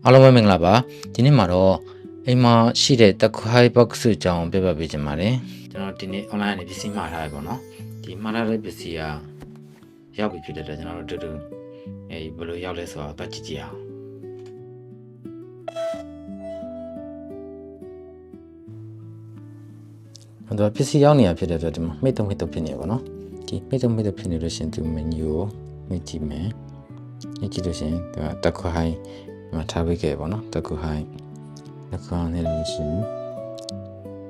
အားလုံးပဲမင်္ဂလာပါဒီနေ့မှာတော့အိမ်မှာရှိတဲ့တခိုင်း box အကြောင်းပြပြပေးချင်ပါတယ်ကျွန်တော်ဒီနေ့ online ကနေပစ္စည်းမှာထားရပါတော့ဒီမှာထားတဲ့ပစ္စည်းကရောက်ပြီဖြစ်တဲ့အတွက်ကျွန်တော်တို့တူတူဘယ်လိုရောက်လဲဆိုတော့ကြည့်ကြည့်အောင်အဲ့တော့ပစ္စည်းရောက်နေရဖြစ်တဲ့အတွက်ဒီမှာမိတ်တုံဖြစ်နေပါတော့ဒီမိတ်တုံဖြစ်နေလို့ရှင်ဒီ menu ကိုမိတ်ကြည့်မယ်မိတ်ကြည့်လို့ရှင်ဒီမှာတခိုင်းမှာထားပေးခဲ့ပါတော့တခိုင်းနေလို့ရှိရင်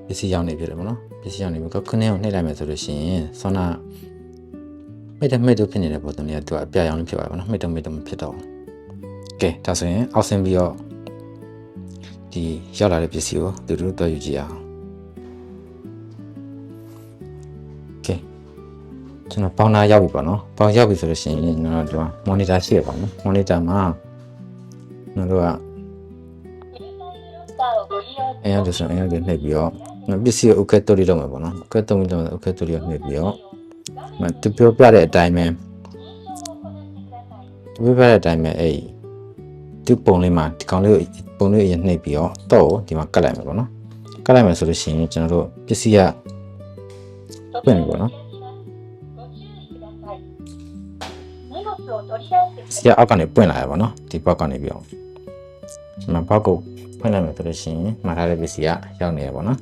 ပစ္စည်းရောက်နေဖြစ်တယ်ပေါ့နော်ပစ္စည်းရောက်နေပြီခုနှစ်ကိုနှိပ်လိုက်မယ်ဆိုလို့ရှိရင်ဆောနာမိတ်တုံဖြစ်နေတဲ့ပုံစံလေးကသူကအပြရောင်လေးဖြစ်သွားပါတော့မိတ်တုံမဖြစ်တော့ကဲဒါဆိုရင်အောက်ဆင်းပြီးတော့ဒီရောက်လာတဲ့ပစ္စည်းကိုတူတူတော့ယူကြည့်အောင်ကဲကျွန်တော်ပေါင်းနာရောက်ပြီပေါ့နော်ပေါင်းရောက်ပြီဆိုလို့ရှိရင်ကျွန်တော်တို့ monitor ရှိရပါမယ် monitor မှာကျွန်တော်တို့ကအဲ့ဒါဆိုရင်အဲ့ဒါနှိပ်ပြီးတော့ပစ္စည်းကို okay တိုးလေးလုပ်မှာပေါ့နော် okay တိုးပြီးတော့ okay တိုးလေးနှိပ်ပြီးတော့သူပြောပြတဲ့အတိုင်းပဲအဲ့ဒီပုံလေးမှာဒီကောင်လေးကိုပုံလေးအရင်နှိပ်ပြီးတော့ဒီမှာကတ်လိုက်မှာပေါ့နော်ကတ်လိုက်မယ်ဆိုလို့ရှိရင်ကျွန်တော်တို့ပစ္စည်းကပွင့်ပြီပေါ့နော်ပစ္စည်းအောက်ကနေပွင့်လာရပါတော့ဒီဘောက်ကနေပြီးတော့ဒီမှာဘောက်ကိုဖွင့်လိုက်မယ်ဆိုလို့ရှိရင်မှာထားတဲ့ပစ္စည်းကရောက်နေရပါတော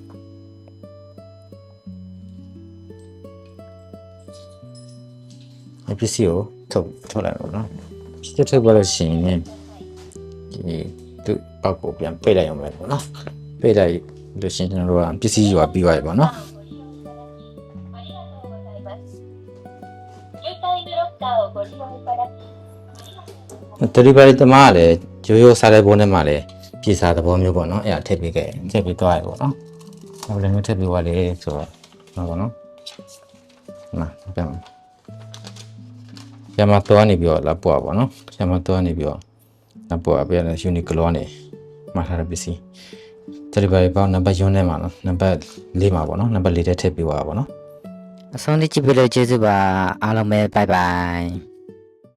့ပစ္စည်းကိုထုတ်လိုက်ပါတော့ပစ္စည်းထုတ်ပါလို့ရှိရင်ဒီသူ့ဘောက်ကိုပြန်ပိတ်လိုက်အောင်ပဲပေါ့နော်ပိတ်လိုက်လို့ရှိရင်ကျွန်တော်တို့ကပစ္စည်းယူပြီးသွားပြီပေါ့နော်delivery တမကလည်းရိုးစားတဲ့ဘုံနဲ့မှလည်းပြေစာသဘောမျိုးပေါ့နော်အဲ့ဒါထည့်ပေးခဲ့ထည့်ပေးသွားရပေါ့နော်ဟိုလည်းမျိုးထည့်ပေးသွားလေဆိုတော့ပေါ့နော်ပြန်မတော့နေပြီးတော့လာပွားပေါ့နော်ပြန်မတော့နေပြီးတော့လာပွားပြန်ယူနီကလောနဲ့မှာထားတဲ့ပစ္စည်း delivery ပေါင်းနံပါတ်4နဲ့မှာနော်နံပါတ်4မှာပေါ့နော်နံပါတ်4ထဲထည့်ပေးသွားပါပေါ့နော်အဆုံးလေးကြည့်ပြလို့ကျေးဇူးပါအားလုံးပဲ bye bye